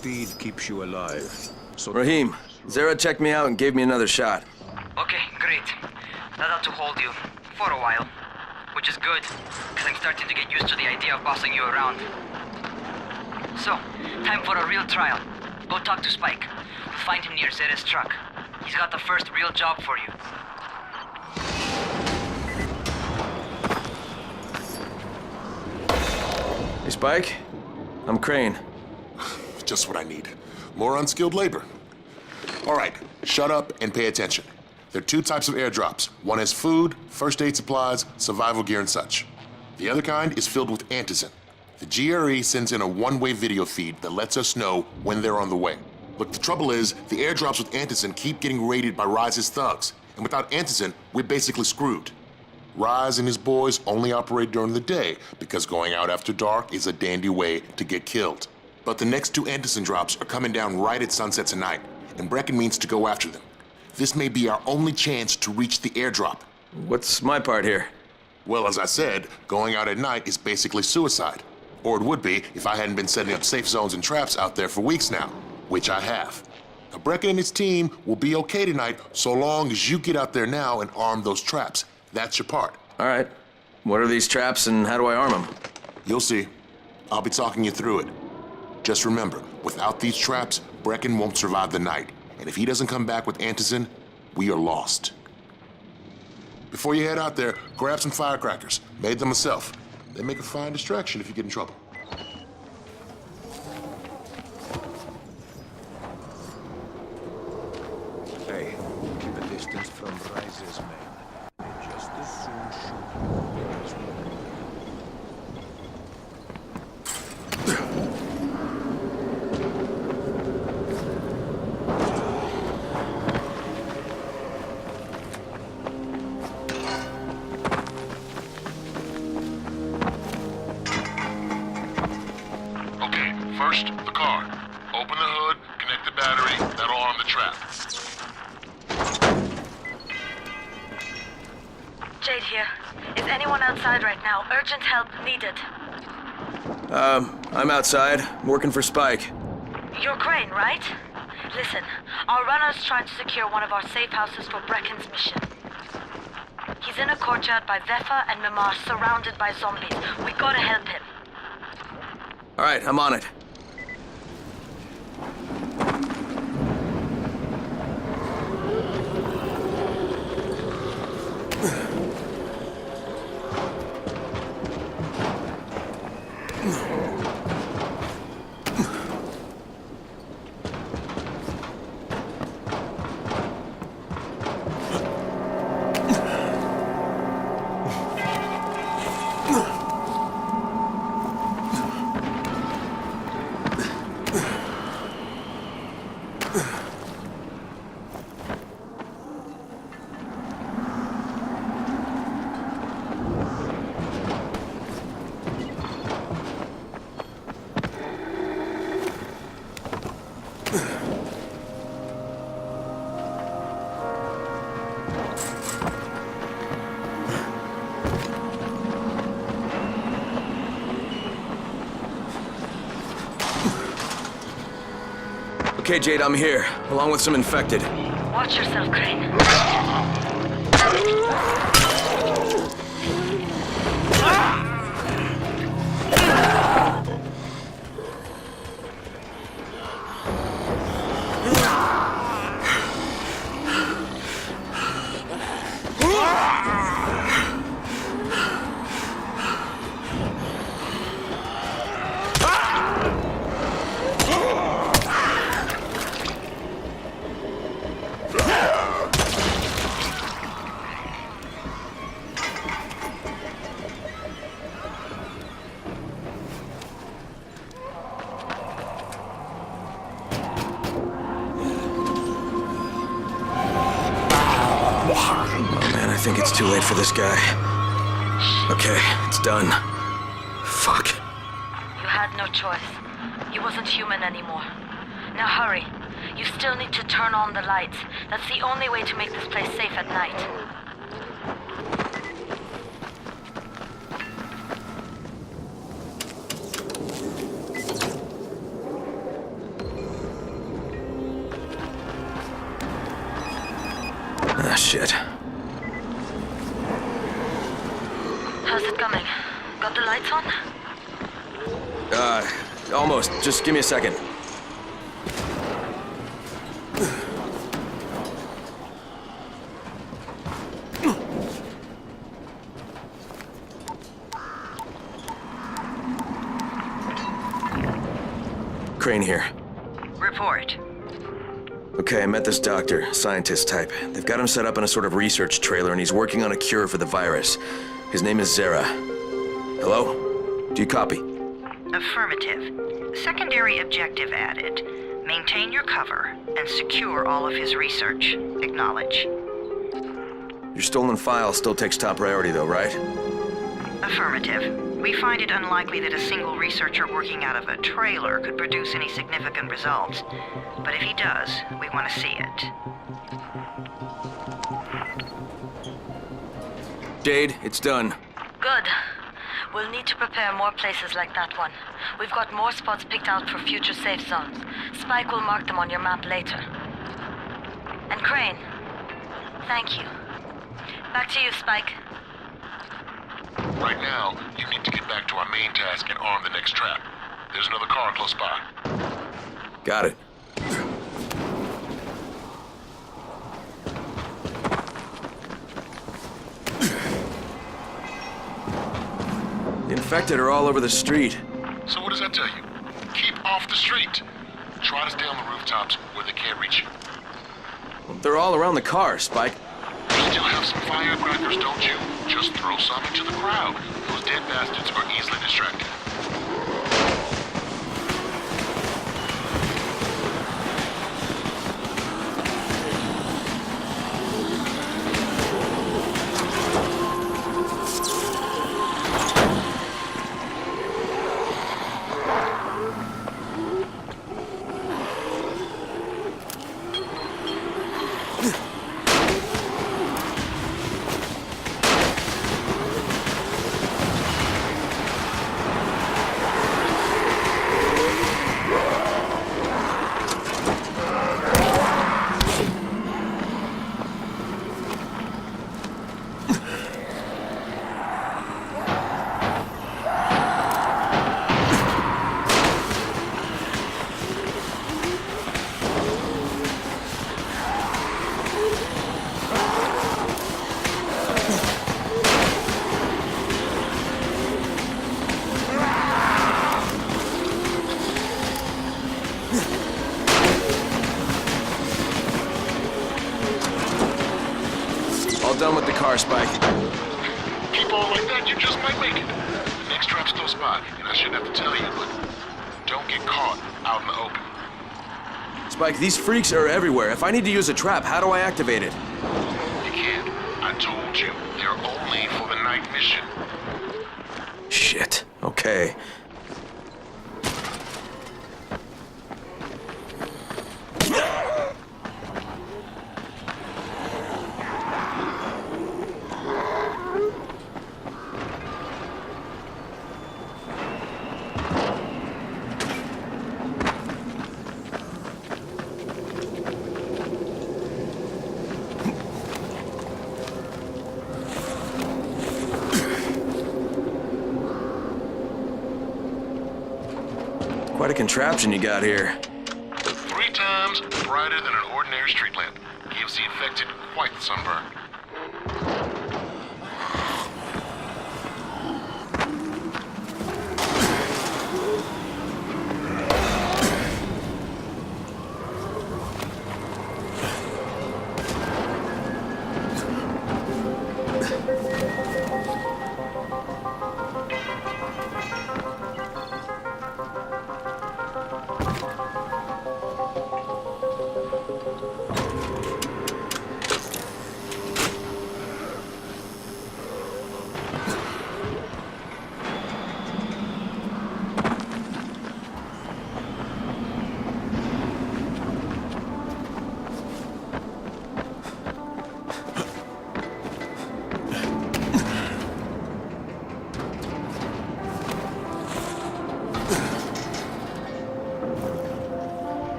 speed keeps you alive. So Rahim, Zara checked me out and gave me another shot. Okay, great. That ought to hold you. For a while. Which is good, because I'm starting to get used to the idea of bossing you around. So, time for a real trial. Go talk to Spike. We'll find him near Zera's truck. He's got the first real job for you. Hey, Spike. I'm Crane. Just what I need. More unskilled labor. All right, shut up and pay attention. There are two types of airdrops. One is food, first aid supplies, survival gear, and such. The other kind is filled with antizin. The GRE sends in a one-way video feed that lets us know when they're on the way. Look, the trouble is, the airdrops with antizin keep getting raided by Rise's thugs, and without antizin, we're basically screwed. Rise and his boys only operate during the day because going out after dark is a dandy way to get killed. But the next two antizin drops are coming down right at sunset tonight, and Brecken means to go after them. This may be our only chance to reach the airdrop. What's my part here? Well, as I said, going out at night is basically suicide. Or it would be if I hadn't been setting up safe zones and traps out there for weeks now, which I have. Now, Brecken and his team will be okay tonight so long as you get out there now and arm those traps. That's your part. All right. What are these traps and how do I arm them? You'll see. I'll be talking you through it. Just remember, without these traps, Brecken won't survive the night. And if he doesn't come back with antizin, we are lost. Before you head out there, grab some firecrackers. Made them myself. They make a fine distraction if you get in trouble. hey, keep a distance from Rise's men. They just as soon shoot as we do. First, the car. Open the hood, connect the battery, that'll arm the trap. Jade here. Is anyone outside right now? Urgent help needed. I'm outside, working for Spike. You're Crane, right? Listen, our runner's trying to secure one of our safe houses for Brecken's mission. He's in a courtyard by Vefa and Mimar, surrounded by zombies. We gotta help him. All right, I'm on it. Okay, Jade, I'm here, along with some infected. Watch yourself, Crane. I think it's too late for this guy. Okay, it's done. Fuck. You had no choice. He wasn't human anymore. Now hurry. You still need to turn on the lights. That's the only way to make this place safe at night. Shit. How's it coming? Got the lights on? Almost. Just give me a second. Crane here. Report. Okay, I met this doctor, scientist type. They've got him set up in a sort of research trailer, and he's working on a cure for the virus. His name is Zara. Hello? Do you copy? Affirmative. Secondary objective added. Maintain your cover and secure all of his research. Acknowledge. Your stolen file still takes top priority, though, right? Affirmative. We find it unlikely that a single researcher working out of a trailer could produce any significant results. But if he does, we want to see it. Jade, it's done. Good. We'll need to prepare more places like that one. We've got more spots picked out for future safe zones. Spike will mark them on your map later. And Crane, thank you. Back to you, Spike. Right now, you need to get back to our main task and arm the next trap. There's another car close by. Got it. The infected are all over the street. So what does that tell you? Keep off the street. Try to stay on the rooftops where they can't reach you. They're all around the car, Spike. You still have some firecrackers, don't you? Just throw some into the crowd. Those dead bastards are easily distracted. Done with the car, Spike. Keep on like that, you just might make it. The next trap's close by, and I shouldn't have to tell you, but don't get caught out in the open. Spike, these freaks are everywhere. If I need to use a trap, how do I activate it? You can't. I told you, they're only for the night mission. Shit. Okay. Quite a contraption you got here. 3 times brighter than an ordinary street lamp. Gives the infected quite the sunburn.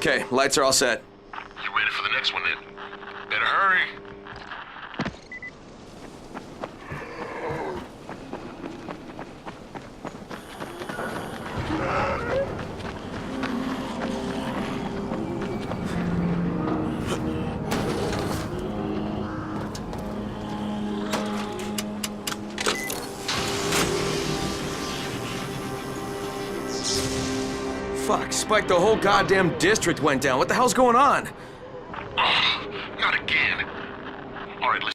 Okay, lights are all set. You ready for the next one then? Better hurry. Fuck, Spike, the whole goddamn district went down. What the hell's going on? Oh, not again. All right, listen.